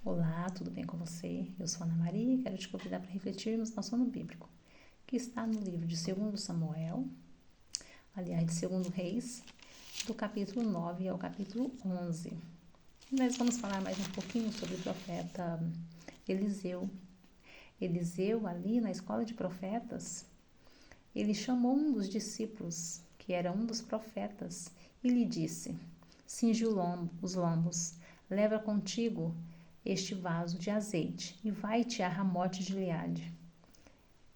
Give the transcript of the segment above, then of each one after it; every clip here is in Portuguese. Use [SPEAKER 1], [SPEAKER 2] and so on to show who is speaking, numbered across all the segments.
[SPEAKER 1] Olá, tudo bem com você? Eu sou Ana Maria e quero te convidar para refletirmos no sono bíblico, que está no livro de 2 Samuel, aliás, de 2 Reis, do capítulo 9 ao capítulo 11. E nós vamos falar mais um pouquinho sobre o profeta Eliseu. Eliseu, ali na escola de profetas, ele chamou um dos discípulos, que era um dos profetas, e lhe disse: cinge os lombos, leva contigo este vaso de azeite e vai-te a Ramote de Gileade.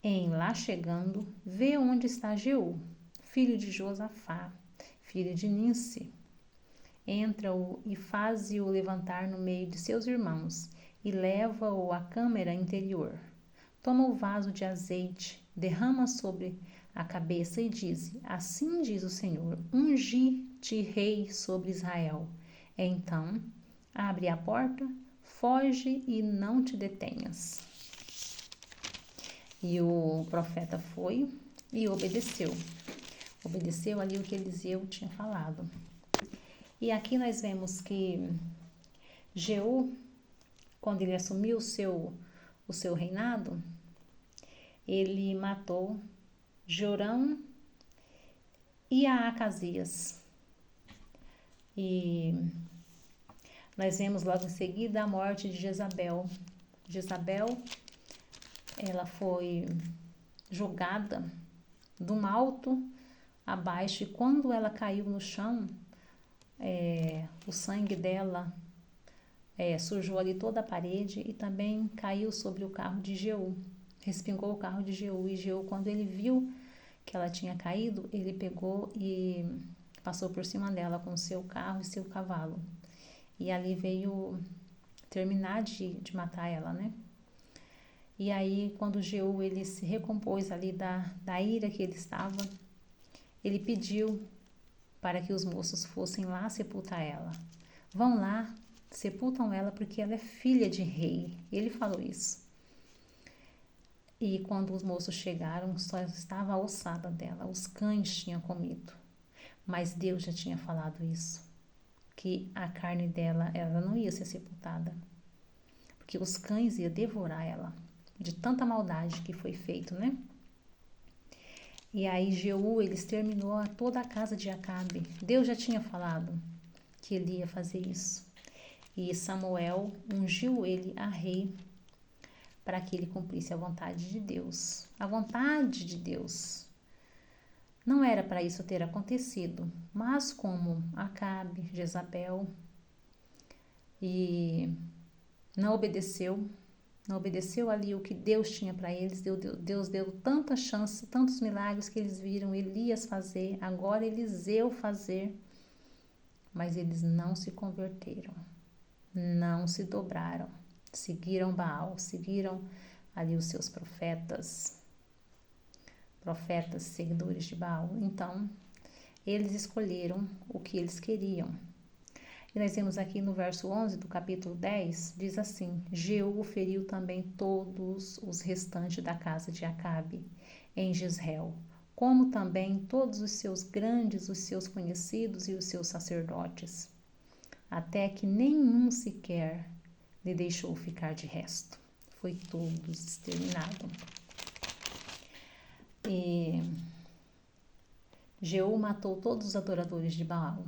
[SPEAKER 1] Em lá chegando, vê onde está Jeú, filho de Josafá, filho de Ninsi. Entra-o e faze-o levantar no meio de seus irmãos e leva-o à câmara interior. Toma o vaso de azeite, derrama sobre a cabeça e diz: assim diz o Senhor, ungi-te rei sobre Israel. Então, abre a porta, foge e não te detenhas. E o profeta foi e obedeceu. Obedeceu ali o que Eliseu tinha falado. E aqui nós vemos que Jeú, quando ele assumiu o seu reinado, ele matou Jorão e a Acasias. E nós vemos logo em seguida a morte de Jezabel. Jezabel, ela foi jogada de um alto a baixo, e quando ela caiu no chão, o sangue dela sujou ali toda a parede e também caiu sobre o carro de Jeú, respingou o carro de Jeú. E Jeú, quando ele viu que ela tinha caído, ele pegou e passou por cima dela com seu carro e seu cavalo. E ali veio terminar de matar ela, né? E aí, quando Jeú ele se recompôs ali da ira que ele estava, ele pediu para que os moços fossem lá sepultar ela. Vão lá, sepultam ela porque ela é filha de rei. Ele falou isso. E quando os moços chegaram, só estava a ossada dela, os cães tinham comido. Mas Deus já tinha falado isso, que a carne dela, ela não ia ser sepultada, porque os cães iam devorar ela, de tanta maldade que foi feito, né? E aí Jeú, ele exterminou toda a casa de Acabe. Deus já tinha falado que ele ia fazer isso. E Samuel ungiu ele a rei para que ele cumprisse a vontade de Deus. A vontade de Deus não era para isso ter acontecido, mas como Acabe, Jezabel, e não obedeceu ali o que Deus tinha para eles. Deus deu tanta chance, tantos milagres que eles viram Elias fazer, agora Eliseu fazer, mas eles não se converteram, não se dobraram, seguiram Baal, seguiram ali os seus profetas seguidores de Baal. Então, eles escolheram o que eles queriam. E nós vemos aqui no verso 11 do capítulo 10, diz assim: Jeú feriu também todos os restantes da casa de Acabe em Jezreel, como também todos os seus grandes, os seus conhecidos e os seus sacerdotes, até que nenhum sequer lhe deixou ficar de resto. Foi todos exterminado. E Jeú matou todos os adoradores de Baal.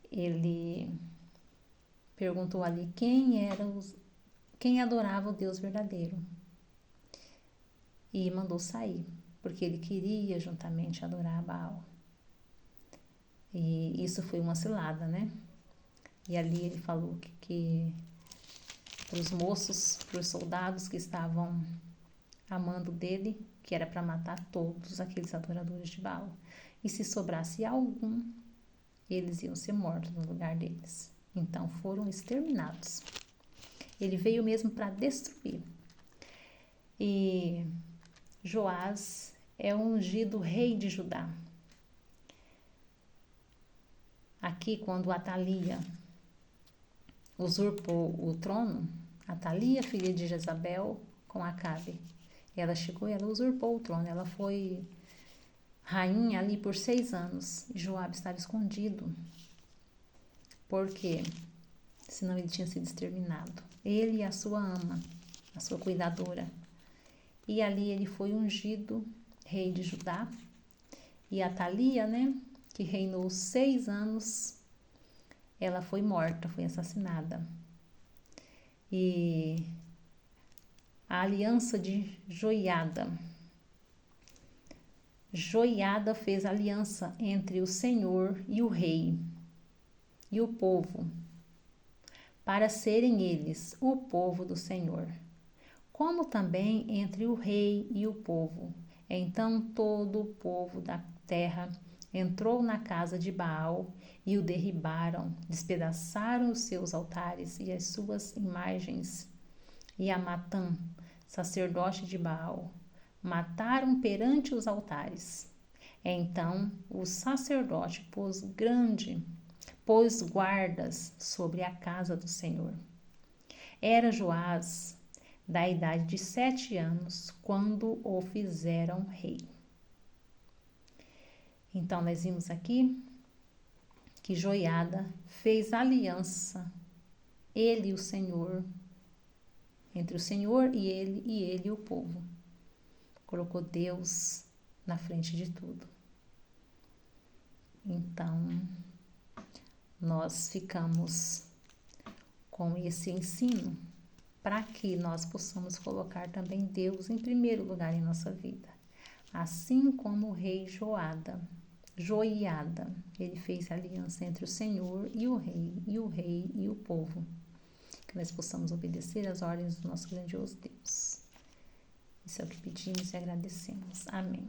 [SPEAKER 1] Ele perguntou ali quem adorava o Deus verdadeiro, e mandou sair, porque ele queria juntamente adorar a Baal. E isso foi uma cilada, né? E ali ele falou que para os moços, para os soldados que estavam amando dele, que era para matar todos aqueles adoradores de Baal. E se sobrasse algum, eles iam ser mortos no lugar deles. Então foram exterminados. Ele veio mesmo para destruir. E Joás é ungido rei de Judá. Aqui, quando Atalia usurpou o trono, Atalia, filha de Jezabel, com Acabe, ela chegou e ela usurpou o trono. Ela foi rainha ali por 6 anos. E Joabe estava escondido. Por quê? senão ele tinha sido exterminado. Ele e a sua ama, a sua cuidadora. E ali ele foi ungido rei de Judá. E Atalia, né, que reinou 6 anos, ela foi morta, foi assassinada. E a aliança de Joiada. Joiada fez aliança entre o Senhor e o rei e o povo, para serem eles o povo do Senhor, como também entre o rei e o povo. Então todo o povo da terra entrou na casa de Baal e o derribaram, despedaçaram os seus altares e as suas imagens. E a Matã, sacerdote de Baal, mataram perante os altares. Então o sacerdote pôs guardas sobre a casa do Senhor. Era Joás da idade de 7 anos quando o fizeram rei. Então nós vimos aqui que Joiada fez aliança, ele e o Senhor, entre o Senhor e ele e o povo. Colocou Deus na frente de tudo. Então, nós ficamos com esse ensino para que nós possamos colocar também Deus em primeiro lugar em nossa vida. Assim como o rei Joiada, ele fez aliança entre o Senhor e o rei e o povo. Que nós possamos obedecer às ordens do nosso grandioso Deus. Isso é o que pedimos e agradecemos. Amém.